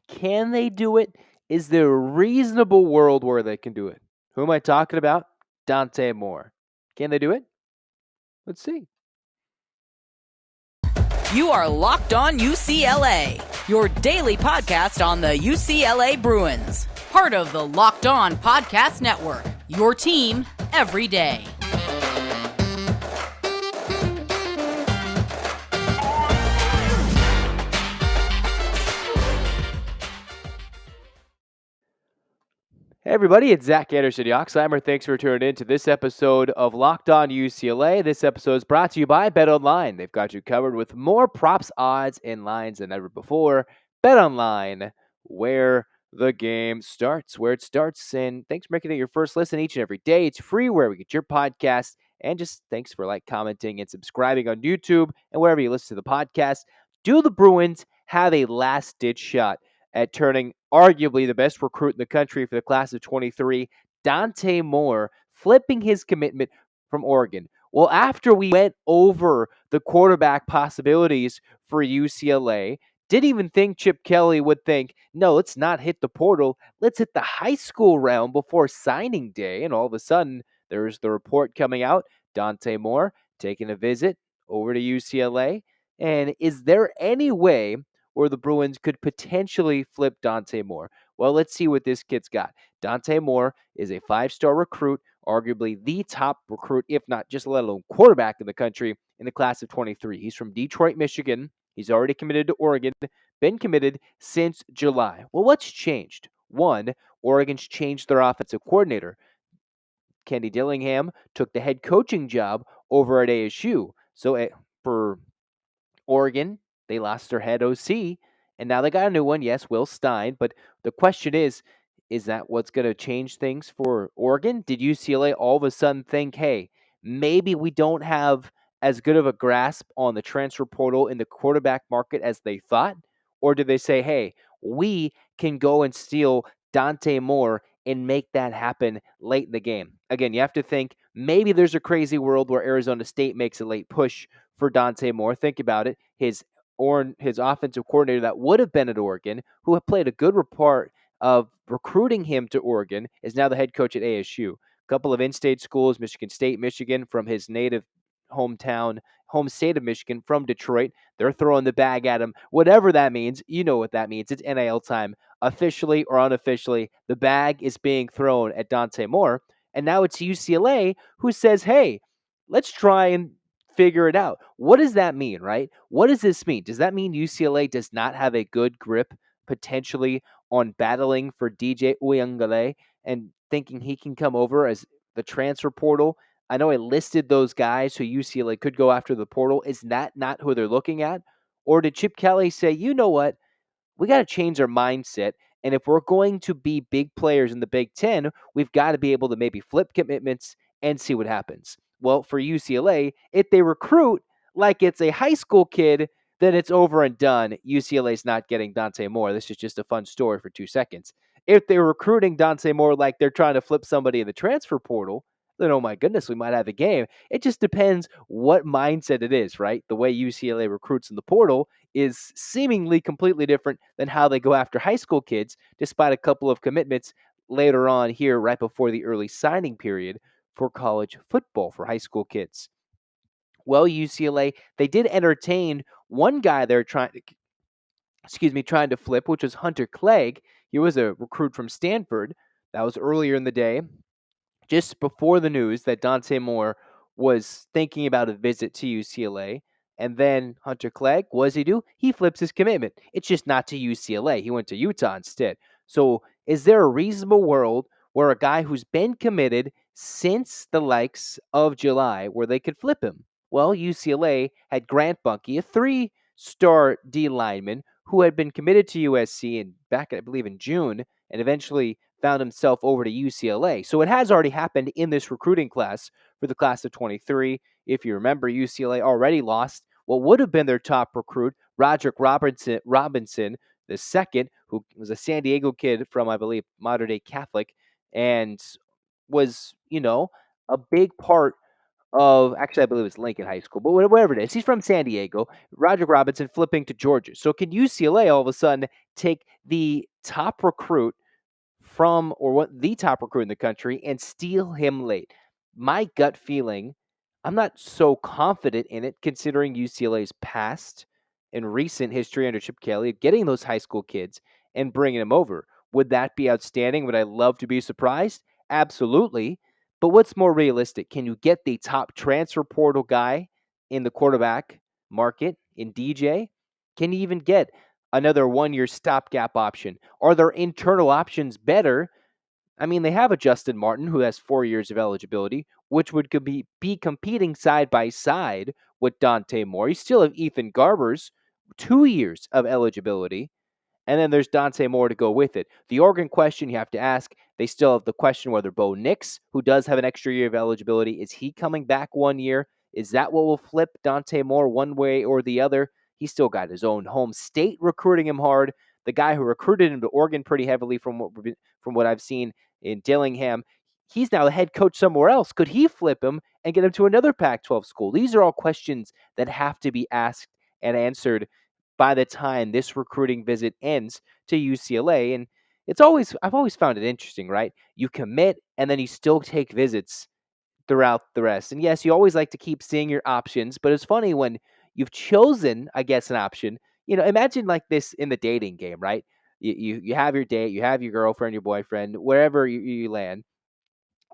Can they do it? Is there a reasonable world where they can do it? Who am I talking about? Dante Moore. Can they do it? Let's see. You are Locked On UCLA, your daily podcast on the UCLA Bruins. Part of the Locked On Podcast Network, your team every day. Hey everybody, it's Zach Anderson-Yoxsimer. Thanks for tuning in to this episode of Locked On UCLA. This episode is brought to you by BetOnline. They've got you covered with more props, odds, and lines than ever before. BetOnline, where the game starts, where it starts. And thanks for making it your first listen each and every day. It's free where we get your podcast. And just thanks for commenting, and subscribing on YouTube and wherever you listen to the podcast. Do the Bruins have a last-ditch shot at turning arguably the best recruit in the country for the class of 23, Dante Moore, flipping his commitment from Oregon? Well, after we went over the quarterback possibilities for UCLA, didn't even think Chip Kelly would think, no, let's not hit the portal. Let's hit the high school realm before signing day. And all of a sudden, there's the report coming out, Dante Moore taking a visit over to UCLA. And is there any way or the Bruins could potentially flip Dante Moore? Well, let's see what this kid's got. Dante Moore is a five-star recruit, arguably the top recruit, if not just let alone quarterback in the country in the class of 23. He's from Detroit, Michigan. He's already committed to Oregon, been committed since July. Well, what's changed? One, Oregon's changed their offensive coordinator. Kenny Dillingham took the head coaching job over at ASU. So for Oregon, they lost their head OC, and now they got a new one. Yes, Will Stein. But the question is that what's going to change things for Oregon? Did UCLA all of a sudden think, hey, maybe we don't have as good of a grasp on the transfer portal in the quarterback market as they thought? Or did they say, hey, we can go and steal Dante Moore and make that happen late in the game? Again, you have to think maybe there's a crazy world where Arizona State makes a late push for Dante Moore. Think about it. His offensive coordinator that would have been at Oregon, who had played a good part of recruiting him to Oregon, is now the head coach at ASU. A couple of in-state schools, Michigan State, Michigan, from his native home state of Michigan, from Detroit. They're throwing the bag at him. Whatever that means, you know what that means. It's NIL time. Officially or unofficially, the bag is being thrown at Dante Moore. And now it's UCLA who says, hey, let's try and figure it out. What does that mean, right? What does this mean? Does that mean UCLA does not have a good grip potentially on battling for DJ Uyunglele and thinking he can come over as the transfer portal? I know I listed those guys who UCLA could go after the portal. Is that not who they're looking at? Or did Chip Kelly say, you know what? We got to change our mindset. And if we're going to be big players in the Big Ten, we've got to be able to maybe flip commitments and see what happens. Well, for UCLA, if they recruit like it's a high school kid, then it's over and done. UCLA's not getting Dante Moore. This is just a fun story for 2 seconds. If they're recruiting Dante Moore like they're trying to flip somebody in the transfer portal, then oh my goodness, we might have a game. It just depends what mindset it is, right? The way UCLA recruits in the portal is seemingly completely different than how they go after high school kids, despite a couple of commitments later on here, right before the early signing period for college football for high school kids. Well, UCLA, they did entertain one guy they're trying to flip, which was Hunter Clegg. He was a recruit from Stanford. That was earlier in the day, just before the news that Dante Moore was thinking about a visit to UCLA. And then Hunter Clegg, what does he do? He flips his commitment. It's just not to UCLA. He went to Utah instead. So is there a reasonable world where a guy who's been committed since the likes of July where they could flip him? Well, UCLA had Grant Bunke, a three-star D lineman who had been committed to USC back, I believe, in June, and eventually found himself over to UCLA. So it has already happened in this recruiting class for the class of 23. If you remember, UCLA already lost what would have been their top recruit, Roderick Robinson the second, who was a San Diego kid from, I believe, Mater Dei Catholic, and was, a big part actually, I believe it's Lincoln High School, but whatever it is, he's from San Diego. Roger Robinson flipping to Georgia. So can UCLA all of a sudden take the top recruit from, or what, the top recruit in the country and steal him late? My gut feeling, I'm not so confident in it considering UCLA's past and recent history under Chip Kelly of getting those high school kids and bringing them over. Would that be outstanding? Would I love to be surprised? Absolutely. But what's more realistic? Can you get the top transfer portal guy in the quarterback market in DJ? Can you even get another 1 year stopgap option? Are their internal options better? I mean, they have a Justin Martin who has 4 years of eligibility, which would be competing side by side with Dante Moore. You still have Ethan Garber's 2 years of eligibility. And then there's Dante Moore to go with it. The Oregon question you have to ask, they still have the question whether Bo Nix, who does have an extra year of eligibility, is he coming back 1 year? Is that what will flip Dante Moore one way or the other? He's still got his own home state recruiting him hard. The guy who recruited him to Oregon pretty heavily from what I've seen in Dillingham, he's now a head coach somewhere else. Could he flip him and get him to another Pac-12 school? These are all questions that have to be asked and answered by the time this recruiting visit ends to UCLA. And I've always found it interesting, right? You commit and then you still take visits throughout the rest. And yes, you always like to keep seeing your options, but it's funny when you've chosen, I guess, an option. Imagine like this in the dating game, right? You have your date, you have your girlfriend, your boyfriend, wherever you land,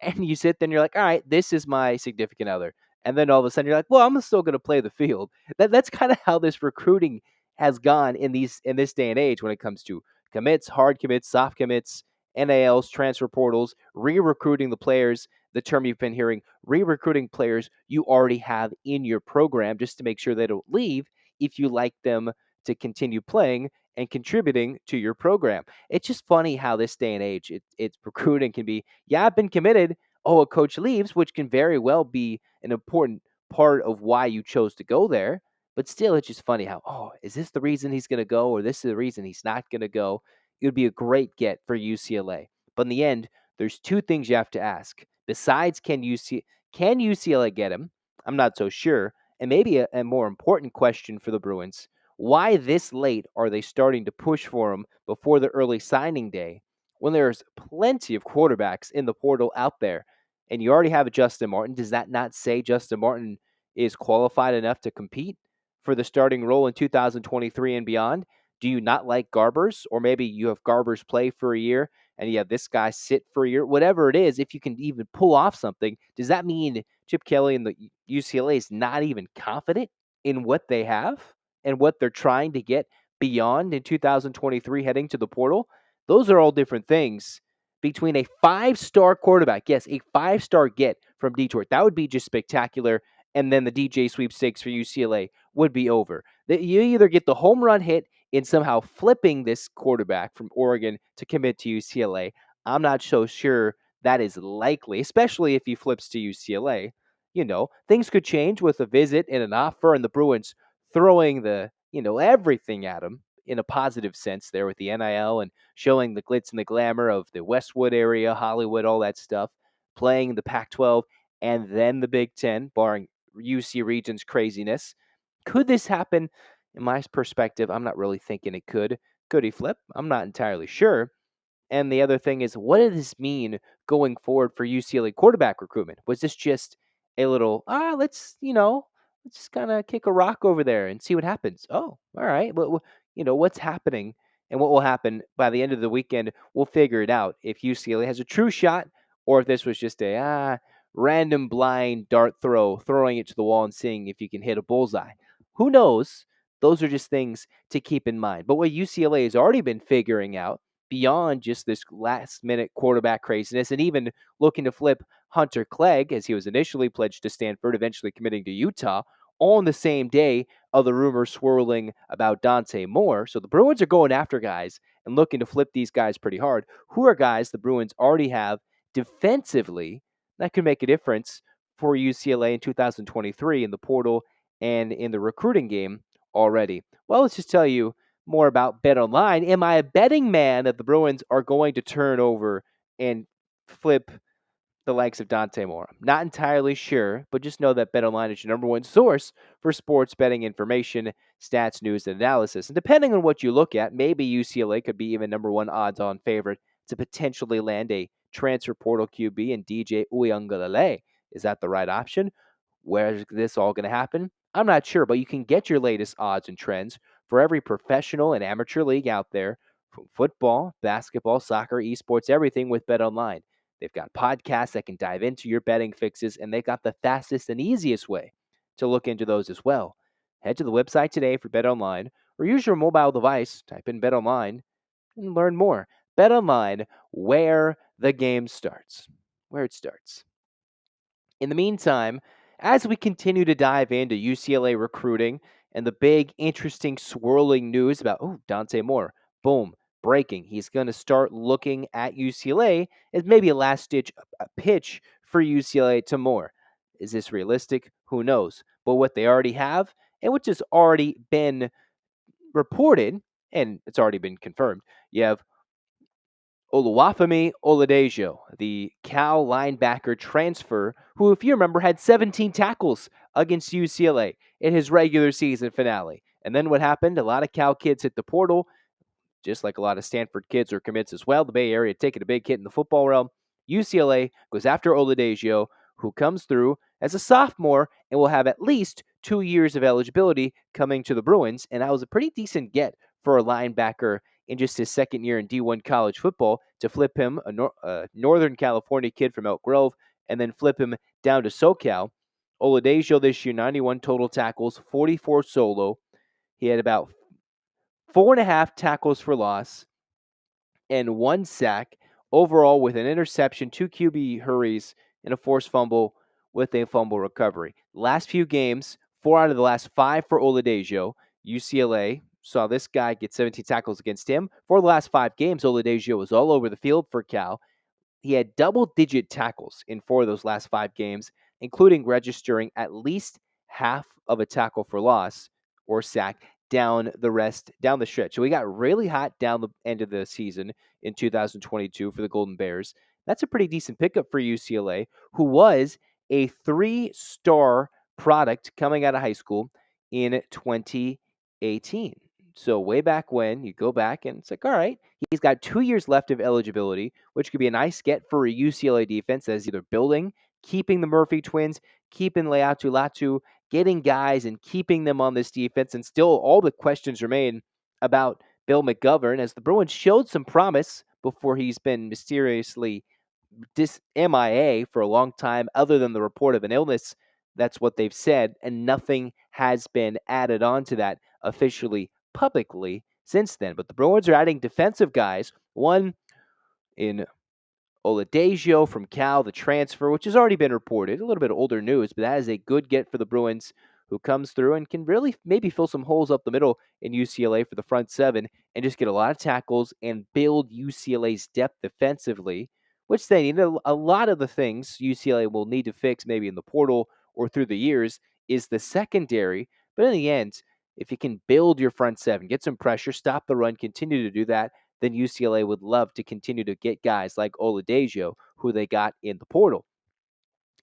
and you sit there and you're like, all right, this is my significant other. And then all of a sudden you're like, well, I'm still going to play the field. That's kind of how this recruiting has gone in this day and age when it comes to commits, hard commits, soft commits, NALs, transfer portals, re-recruiting the players. The term you've been hearing, re-recruiting players you already have in your program just to make sure they don't leave if you like them to continue playing and contributing to your program. It's just funny how this day and age, it's recruiting can be, yeah, I've been committed. Oh, a coach leaves, which can very well be an important part of why you chose to go there. But still, it's just funny how, oh, is this the reason he's going to go or this is the reason he's not going to go? It would be a great get for UCLA. But in the end, there's two things you have to ask. Besides, can UCLA get him? I'm not so sure. And maybe a more important question for the Bruins, why this late are they starting to push for him before the early signing day when there's plenty of quarterbacks in the portal out there? And you already have a Justin Martin. Does that not say Justin Martin is qualified enough to compete for the starting role in 2023 and beyond? Do you not like Garbers? Or maybe you have Garbers play for a year and you have this guy sit for a year? Whatever it is, if you can even pull off something, does that mean Chip Kelly and the UCLA is not even confident in what they have and what they're trying to get beyond in 2023 heading to the portal? Those are all different things. Between a 5-star quarterback, yes, a 5-star get from Detroit, that would be just spectacular. And then the DJ sweepstakes for UCLA would be over. You either get the home run hit in somehow flipping this quarterback from Oregon to commit to UCLA. I'm not so sure that is likely, especially if he flips to UCLA. Things could change with a visit and an offer, and the Bruins throwing everything at him in a positive sense there with the NIL and showing the glitz and the glamour of the Westwood area, Hollywood, all that stuff, playing the Pac-12 and then the Big Ten, barring UC Region's craziness. Could this happen? In my perspective, I'm not really thinking it could. Could he flip? I'm not entirely sure. And the other thing is, what does this mean going forward for UCLA quarterback recruitment? Was this just a little, let's just kind of kick a rock over there and see what happens? Oh, all right. What's happening and what will happen by the end of the weekend? We'll figure it out if UCLA has a true shot or if this was just a random blind dart throwing it to the wall and seeing if you can hit a bullseye. Who knows? Those are just things to keep in mind. But what UCLA has already been figuring out beyond just this last minute quarterback craziness and even looking to flip Hunter Clegg as he was initially pledged to Stanford, eventually committing to Utah on the same day of the rumors swirling about Dante Moore. So the Bruins are going after guys and looking to flip these guys pretty hard. Who are guys the Bruins already have defensively that could make a difference for UCLA in 2023 in the portal and in the recruiting game already? Well, let's just tell you more about BetOnline. Am I a betting man that the Bruins are going to turn over and flip the likes of Dante Moore. I'm not entirely sure, but just know that BetOnline is your number one source for sports betting information, stats, news, and analysis. And depending on what you look at, maybe UCLA could be even number one odds-on favorite to potentially land a transfer portal QB and DJ Uiagalelei. Is that the right option? Where is this all going to happen? I'm not sure, but you can get your latest odds and trends for every professional and amateur league out there, from football, basketball, soccer, esports, everything with BetOnline. They've got podcasts that can dive into your betting fixes, and they've got the fastest and easiest way to look into those as well. Head to the website today for BetOnline, or use your mobile device, type in BetOnline, and learn more. BetOnline, where the game starts. Where it starts. In the meantime, as we continue to dive into UCLA recruiting and the big, interesting, swirling news about, Dante Moore, boom, breaking. He's going to start looking at UCLA as maybe a last ditch pitch for UCLA to Moore. Is this realistic? Who knows? But what they already have, and which has already been reported, and it's already been confirmed, you have Oluwafemi Oladejo, the Cal linebacker transfer, who, if you remember, had 17 tackles against UCLA in his regular season finale. And then what happened? A lot of Cal kids hit the portal, just like a lot of Stanford kids or commits as well. The Bay Area taking a big hit in the football realm. UCLA goes after Oladejo, who comes through as a sophomore and will have at least 2 years of eligibility coming to the Bruins. And that was a pretty decent get for a linebacker in just his second year in D1 college football to flip him, a Northern California kid from Elk Grove, and then flip him down to SoCal. Oladejo this year, 91 total tackles, 44 solo. He had about 4.5 tackles for loss and 1 sack overall, with an interception, 2 QB hurries, and a forced fumble with a fumble recovery. Last few games, 4 out of the last 5 for Oladejo. UCLA saw this guy get 17 tackles against him. For the last 5 games, Oladejo was all over the field for Cal. He had double-digit tackles in 4 of those last 5 games, including registering at least half of a tackle for loss or sack down the stretch. So he got really hot down the end of the season in 2022 for the Golden Bears. That's a pretty decent pickup for UCLA, who was a 3-star product coming out of high school in 2018. So way back when, you go back and it's like, all right, he's got 2 years left of eligibility, which could be a nice get for a UCLA defense that is either building, keeping the Murphy twins, keeping Leatu Latu, getting guys and keeping them on this defense. And still, all the questions remain about Bill McGovern, as the Bruins showed some promise before he's been mysteriously MIA for a long time, other than the report of an illness. That's what they've said, and nothing has been added on to that officially, publicly since then. But the Bruins are adding defensive guys, one in Oladejo from Cal, the transfer, which has already been reported. A little bit older news, but that is a good get for the Bruins, who comes through and can really maybe fill some holes up the middle in UCLA for the front seven and just get a lot of tackles and build UCLA's depth defensively, which they need. A lot of the things UCLA will need to fix, maybe in the portal or through the years, is the secondary. But in the end, if you can build your front seven, get some pressure, stop the run, continue to do that, then UCLA would love to continue to get guys like Oladejo, who they got in the portal.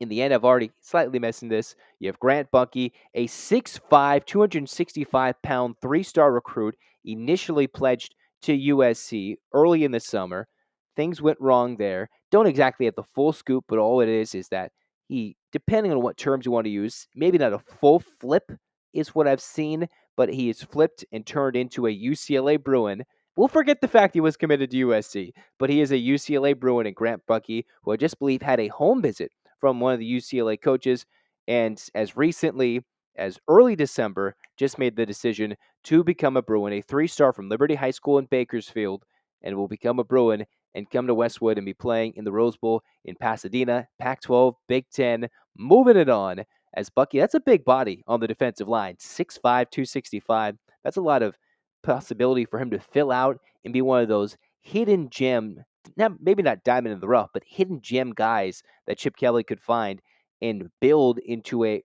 In the end, I've already slightly mentioned this. You have Grant Bunke, a 6'5", 265-pound 3-star recruit, initially pledged to USC early in the summer. Things went wrong there. Don't exactly have the full scoop, but all it is that he, depending on what terms you want to use, maybe not a full flip is what I've seen, but he is flipped and turned into a UCLA Bruin. We'll forget the fact he was committed to USC, but he is a UCLA Bruin, and Grant Bunke, who I just believe had a home visit from one of the UCLA coaches, and as recently as early December, just made the decision to become a Bruin, a 3-star from Liberty High School in Bakersfield, and will become a Bruin and come to Westwood and be playing in the Rose Bowl in Pasadena, Pac-12, Big Ten, moving it on as Bucky. That's a big body on the defensive line, 6'5", 265. That's a lot of possibility for him to fill out and be one of those hidden gem, maybe not diamond in the rough, but hidden gem guys that Chip Kelly could find and build into a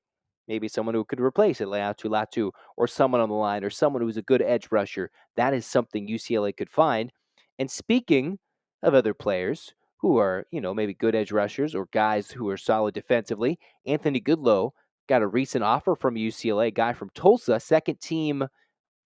maybe someone who could replace it, Leatu Latu, or someone on the line, or someone who's a good edge rusher. That is something UCLA could find. And speaking of other players who are, maybe good edge rushers or guys who are solid defensively. Anthony Goodlow got a recent offer from UCLA, guy from Tulsa, second team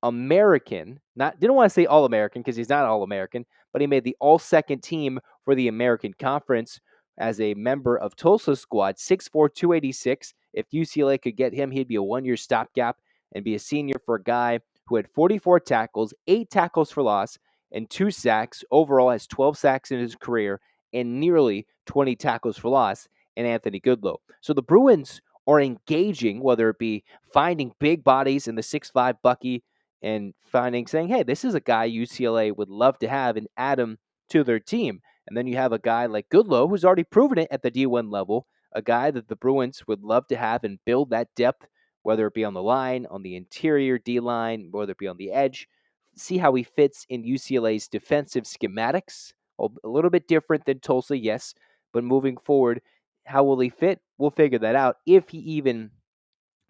American. Not didn't want to say All American because he's not All American, but he made the All Second team for the American Conference as a member of Tulsa's squad. 6'4", 286. If UCLA could get him, he'd be a 1-year stopgap and be a senior for a guy who had 44 tackles, 8 tackles for loss, and 2 sacks. Overall, has 12 sacks in his career and nearly 20 tackles for loss. And Anthony Goodlow. So the Bruins are engaging, whether it be finding big bodies in the 6'5" Bucky and saying, hey, this is a guy UCLA would love to have and add him to their team. And then you have a guy like Goodlow, who's already proven it at the D1 level, a guy that the Bruins would love to have and build that depth, whether it be on the line, on the interior D line, whether it be on the edge. See how he fits in UCLA's defensive schematics. A little bit different than Tulsa, yes, but moving forward, how will he fit? We'll figure that out if he even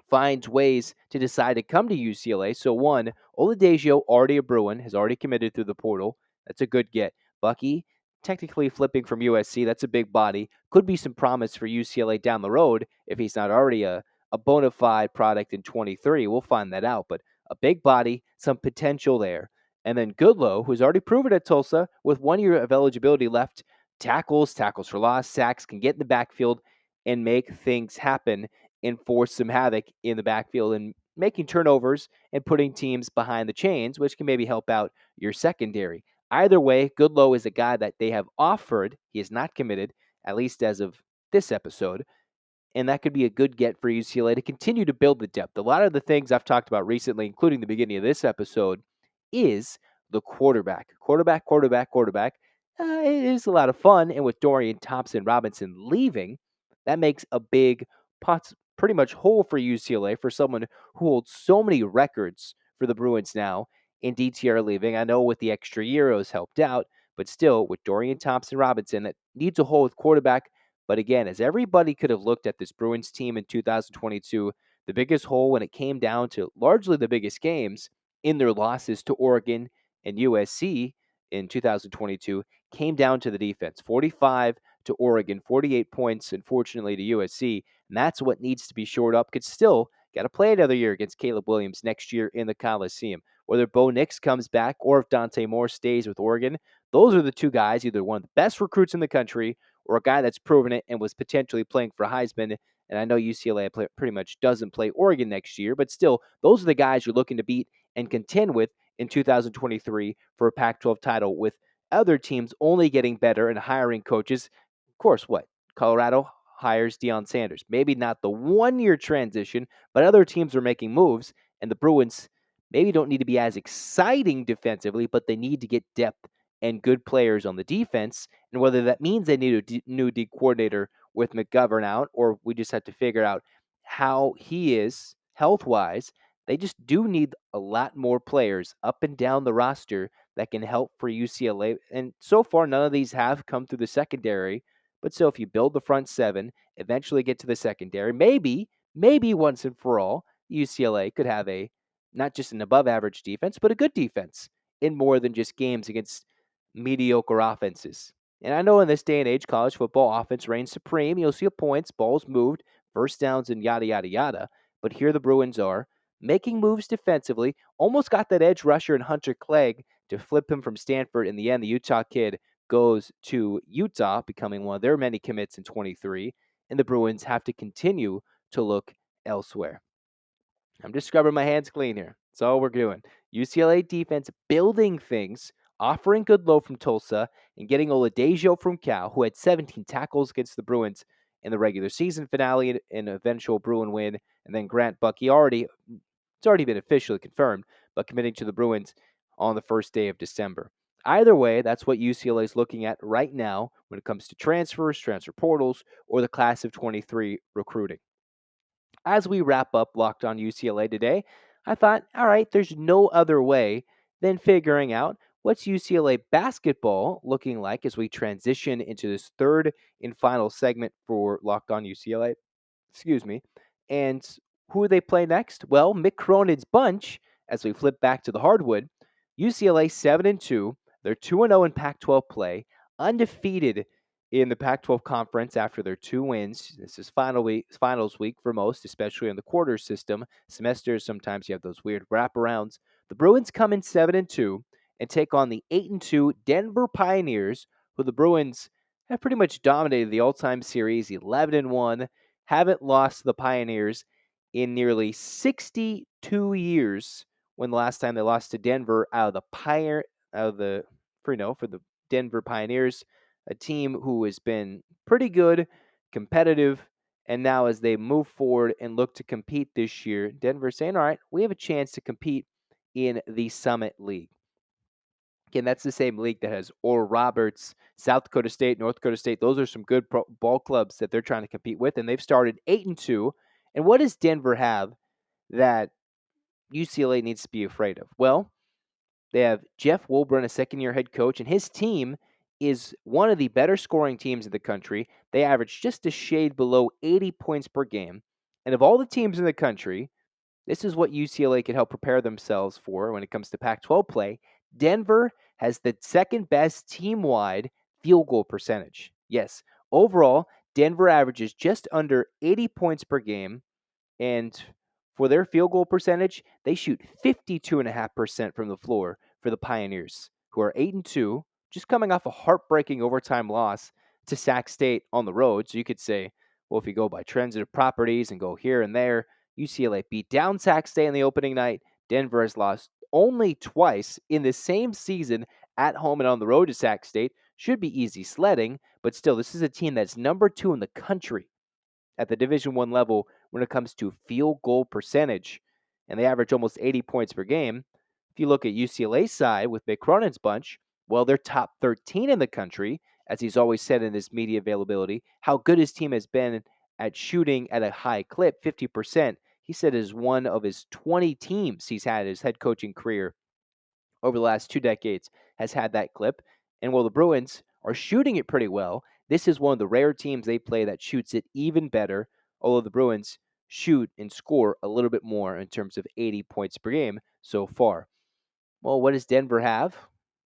finds ways to decide to come to UCLA. So one, Oladipo, already a Bruin, has already committed through the portal. That's a good get. Bucky, technically flipping from USC, that's a big body. Could be some promise for UCLA down the road if he's not already a bona fide product in 23. We'll find that out. But a big body, some potential there. And then Goodlow, who's already proven at Tulsa with 1 year of eligibility left, tackles for loss, sacks, can get in the backfield and make things happen and force some havoc in the backfield and making turnovers and putting teams behind the chains, which can maybe help out your secondary. Either way, Goodlow is a guy that they have offered. He is not committed, at least as of this episode. And that could be a good get for UCLA to continue to build the depth. A lot of the things I've talked about recently, including the beginning of this episode, is the quarterback. Quarterback. It is a lot of fun. And with Dorian Thompson-Robinson leaving, that makes a big pretty much hole for UCLA for someone who holds so many records for the Bruins now in DTR leaving. I know with the extra year it was helped out, but still with Dorian Thompson-Robinson, that needs a hole with quarterback. But again, as everybody could have looked at this Bruins team in 2022, the biggest hole when it came down to largely the biggest games in their losses to Oregon and USC in 2022 came down to the defense. 45 to Oregon, 48 points, unfortunately, to USC. And that's what needs to be shored up. Could still got to play another year against Caleb Williams next year in the Coliseum. Whether Bo Nix comes back or if Dante Moore stays with Oregon, those are the two guys, either one of the best recruits in the country or a guy that's proven it and was potentially playing for Heisman. And I know UCLA pretty much doesn't play Oregon next year, but still, those are the guys you're looking to beat and contend with in 2023 for a Pac-12 title, with other teams only getting better and hiring coaches. Of course, what? Colorado hires Deion Sanders. Maybe not the 1-year transition, but other teams are making moves, and the Bruins maybe don't need to be as exciting defensively, but they need to get depth and good players on the defense. And whether that means they need a new D coordinator with McGovern out, or we just have to figure out how he is health-wise, they just do need a lot more players up and down the roster that can help for UCLA. And so far, none of these have come through the secondary. But still, if you build the front seven, eventually get to the secondary, maybe once and for all, UCLA could have a not just an above average defense, but a good defense in more than just games against mediocre offenses. And I know in this day and age, college football offense reigns supreme. You'll see points, balls moved, first downs, and yada, yada, yada. But here the Bruins are making moves defensively, almost got that edge rusher in Hunter Clegg to flip him from Stanford. In the end, the Utah kid goes to Utah, becoming one of their many commits in 23, and the Bruins have to continue to look elsewhere. I'm just scrubbing my hands clean here. That's all we're doing. UCLA defense building things, offering Goodlow from Tulsa, and getting Oladipo from Cal, who had 17 tackles against the Bruins in the regular season finale, an eventual Bruin win, and then Grant Bucky it's already been officially confirmed, but committing to the Bruins on the first day of December. Either way, that's what UCLA is looking at right now when it comes to transfers, transfer portals, or the class of 23 recruiting. As we wrap up Locked On UCLA today, I thought, all right, there's no other way than figuring out what's UCLA basketball looking like as we transition into this third and final segment for Locked On UCLA. Excuse me. And who they play next? Well, Mick Cronin's bunch, as we flip back to the hardwood, UCLA 7-2. They're 2-0 in Pac-12 play, undefeated in the Pac-12 conference after their 2 wins. This is finals week for most, especially in the quarter system. Semesters, sometimes you have those weird wraparounds. The Bruins come in 7-2 and take on the 8-2 Denver Pioneers, who the Bruins have pretty much dominated the all-time series, 11-1, haven't lost to the Pioneers in nearly 62 years. When the last time they lost to Denver out of the for the Denver Pioneers, a team who has been pretty good, competitive, and now as they move forward and look to compete this year, Denver's saying, all right, we have a chance to compete in the Summit League. Again, that's the same league that has Oral Roberts, South Dakota State, North Dakota State. Those are some good ball clubs that they're trying to compete with, and they've started 8-2. And what does Denver have that UCLA needs to be afraid of? Well, they have Jeff Wilburn, a second-year head coach, and his team is one of the better scoring teams in the country. They average just a shade below 80 points per game. And of all the teams in the country, this is what UCLA can help prepare themselves for when it comes to Pac-12 play. Denver has the second best team-wide field goal percentage. Yes, overall, Denver averages just under 80 points per game, and for their field goal percentage, they shoot 52.5% from the floor for the Pioneers, who are 8-2, just coming off a heartbreaking overtime loss to Sac State on the road. So you could say, well, if you go by transitive properties and go here and there, UCLA beat down Sac State on the opening night. Denver has lost only twice in the same season at home and on the road to Sac State. Should be easy sledding, but still, this is a team that's number 2 in the country at the Division I level when it comes to field goal percentage, and they average almost 80 points per game. If you look at UCLA's side with Mick Cronin's bunch, well, they're top 13 in the country, as he's always said in his media availability. How good his team has been at shooting at a high clip, 50%. He said is one of his 20 teams he's had in his head coaching career over the last 2 decades has had that clip. And while the Bruins are shooting it pretty well, this is one of the rare teams they play that shoots it even better, although the Bruins shoot and score a little bit more in terms of 80 points per game so far. Well, what does Denver have?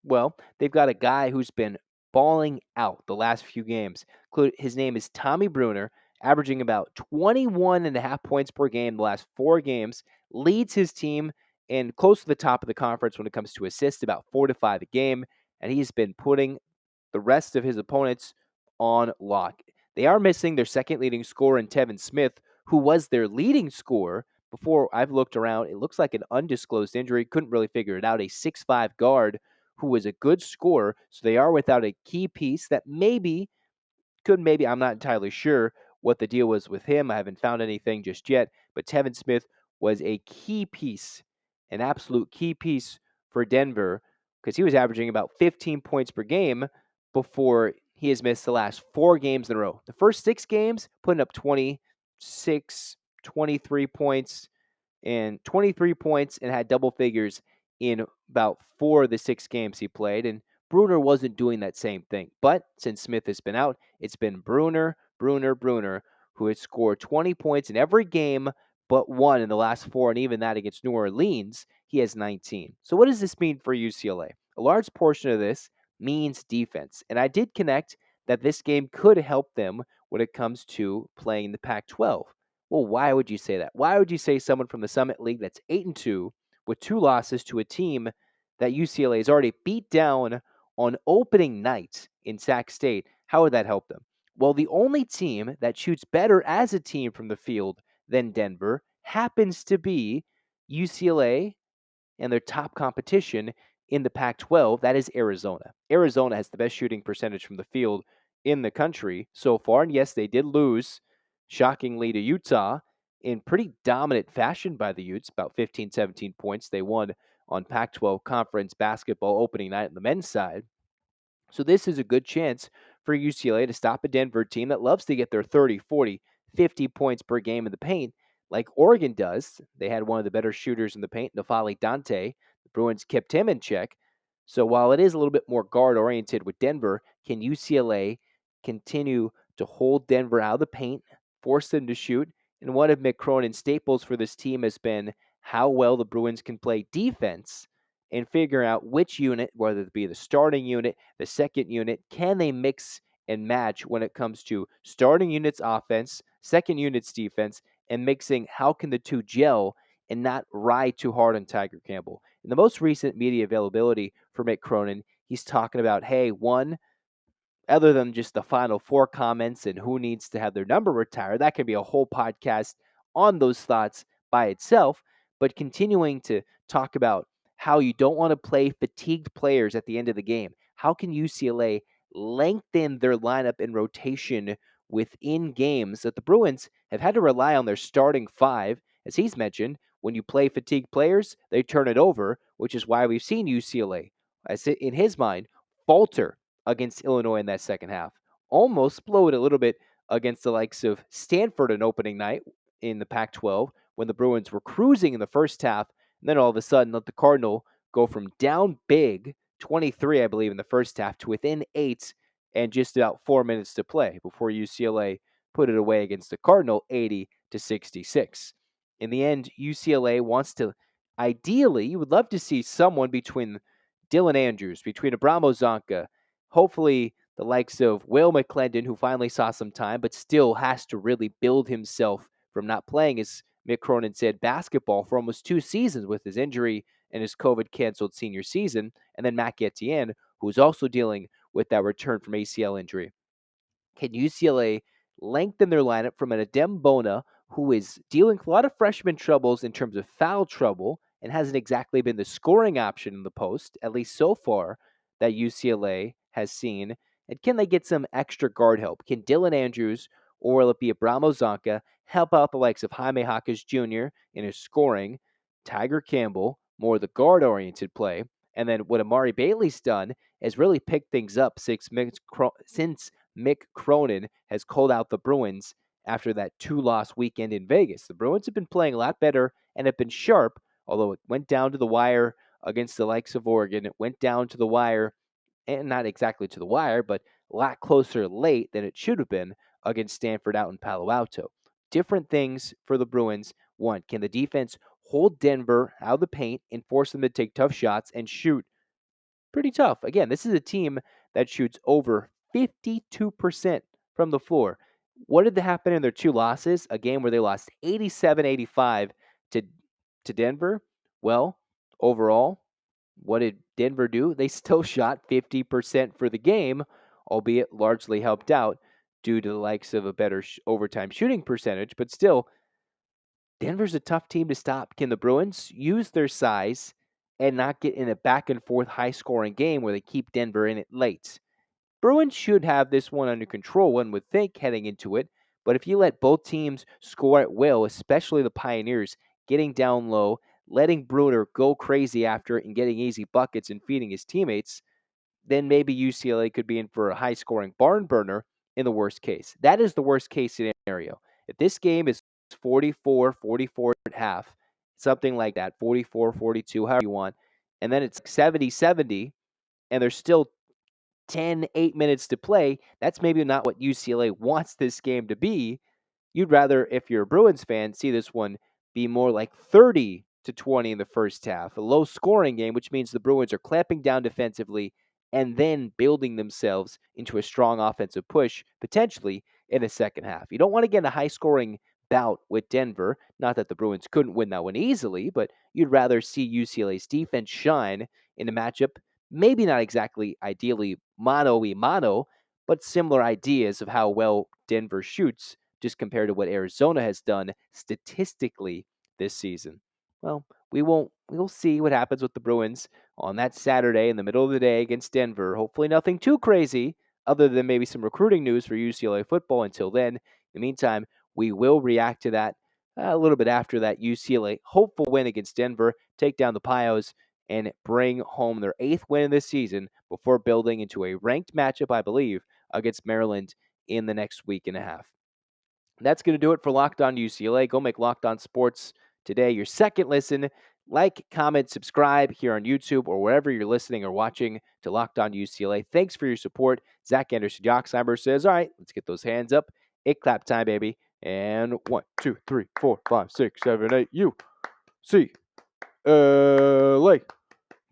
Well, they've got a guy who's been balling out the last few games. His name is Tommy Bruner, averaging about 21.5 points per game the last 4 games, leads his team and close to the top of the conference when it comes to assists, about 4 to 5 a game, and he's been putting the rest of his opponents on lock. They are missing their second leading scorer in Tevin Smith, who was their leading scorer before I've looked around. It looks like an undisclosed injury. Couldn't really figure it out. A 6'5 guard who was a good scorer. So they are without a key piece that maybe, I'm not entirely sure what the deal was with him. I haven't found anything just yet. But Tevin Smith was a key piece, an absolute key piece for Denver, because he was averaging about 15 points per game before he has missed the last 4 games in a row. The first 6 games, putting up 26, 23 points, and 23 points and had double figures in about 4 of the 6 games he played. And Bruner wasn't doing that same thing. But since Smith has been out, it's been Bruner, who has scored 20 points in every game but one in the last 4, and even that against New Orleans, he has 19. So what does this mean for UCLA? A large portion of this means defense. And I did connect that this game could help them when it comes to playing the Pac-12. Well, why would you say that? Why would you say someone from the Summit League that's 8-2 with 2 losses to a team that UCLA has already beat down on opening night in Sac State, how would that help them? Well, the only team that shoots better as a team from the field than Denver happens to be UCLA and their top competition in the Pac-12, that is Arizona. Arizona has the best shooting percentage from the field in the country so far, and yes, they did lose, shockingly, to Utah in pretty dominant fashion by the Utes, about 15, 17 points. They won on Pac-12 conference basketball opening night on the men's side. So this is a good chance for UCLA to stop a Denver team that loves to get their 30, 40, 50 points per game in the paint, like Oregon does. They had one of the better shooters in the paint, Nafali Dante. The Bruins kept him in check. So while it is a little bit more guard-oriented with Denver, can UCLA continue to hold Denver out of the paint, force them to shoot? And one of Mick Cronin's staples for this team has been how well the Bruins can play defense and figure out which unit, whether it be the starting unit, the second unit, can they mix and match when it comes to starting units offense, second units defense, and mixing how can the two gel and not ride too hard on Tiger Campbell. In the most recent media availability for Mick Cronin, he's talking about, hey, one, other than just the final four comments and who needs to have their number retired, that could be a whole podcast on those thoughts by itself. But continuing to talk about how you don't want to play fatigued players at the end of the game. How can UCLA lengthen their lineup and rotation within games that the Bruins have had to rely on their starting five? As he's mentioned, when you play fatigued players, they turn it over, which is why we've seen UCLA, as in his mind, falter against Illinois in that second half. Almost blow it a little bit against the likes of Stanford on opening night in the Pac 12 when the Bruins were cruising in the first half. And then all of a sudden, let the Cardinal go from down big, 23, I believe, in the first half, to within 8 and just about 4 minutes to play before UCLA put it away against the Cardinal 80-66. In the end, UCLA wants to, ideally, you would love to see someone between Dylan Andrews, between Abramo Zonka, hopefully the likes of Will McClendon, who finally saw some time, but still has to really build himself from not playing, as Mick Cronin said, basketball for almost 2 seasons with his injury and his COVID-canceled senior season, and then Mac Etienne, who's also dealing with that return from ACL injury. Can UCLA lengthen their lineup from an Adem Bona, who is dealing with a lot of freshman troubles in terms of foul trouble and hasn't exactly been the scoring option in the post, at least so far, that UCLA has seen? And can they get some extra guard help? Can Dylan Andrews or will it be Abramo Zonka help out the likes of Jaime Jaquez Jr. in his scoring, Tiger Campbell, more the guard-oriented play, and then what Amari Bailey's done is really pick things up since Mick Cronin has called out the Bruins after that 2-loss weekend in Vegas. The Bruins have been playing a lot better and have been sharp, although it went down to the wire against the likes of Oregon. It went down to the wire, and not exactly to the wire, but a lot closer late than it should have been against Stanford out in Palo Alto. Different things for the Bruins. One, can the defense hold Denver out of the paint and force them to take tough shots and shoot pretty tough? Again, this is a team that shoots over 52% from the floor. What did happen in their 2 losses? A game where they lost 87-85 to Denver. Well, overall, what did Denver do? They still shot 50% for the game, albeit largely helped out due to the likes of a better overtime shooting percentage, but still, Denver's a tough team to stop. Can the Bruins use their size and not get in a back and forth high scoring game where they keep Denver in it late? Bruins should have this one under control, one would think, heading into it. But if you let both teams score at will, especially the Pioneers, getting down low, letting Bruner go crazy after it and getting easy buckets and feeding his teammates, then maybe UCLA could be in for a high scoring barn burner in the worst case. That is the worst case scenario. If this game is 44-44 at half, something like that, 44-42, however you want, and then it's 70-70, and there's still 8 minutes to play, that's maybe not what UCLA wants this game to be. You'd rather, if you're a Bruins fan, see this one be more like 30-20 in the first half, a low scoring game, which means the Bruins are clamping down defensively and then building themselves into a strong offensive push, potentially in the second half. You don't want to get in a high scoring bout with Denver. Not that the Bruins couldn't win that one easily, but you'd rather see UCLA's defense shine in a matchup. Maybe not exactly ideally mano-a-mano, but similar ideas of how well Denver shoots just compared to what Arizona has done statistically this season. Well, we'll see what happens with the Bruins on that Saturday in the middle of the day against Denver. Hopefully nothing too crazy other than maybe some recruiting news for UCLA football until then. In the meantime, we will react to that a little bit after that UCLA hopeful win against Denver, take down the Pios, and bring home their 8th win this season before building into a ranked matchup, I believe, against Maryland in the next week and a half. That's going to do it for Locked On UCLA. Go make Locked On Sports today your second listen. Like, comment, subscribe here on YouTube or wherever you're listening or watching to Locked On UCLA. Thanks for your support. Zach Anderson-Yoxsimer says, all right, let's get those hands up. It clap time, baby. And 1, 2, 3, 4, 5, 6, 7, 8, UCLA.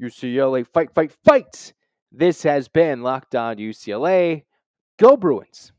UCLA, fight, fight, fight. This has been Locked On UCLA. Go Bruins.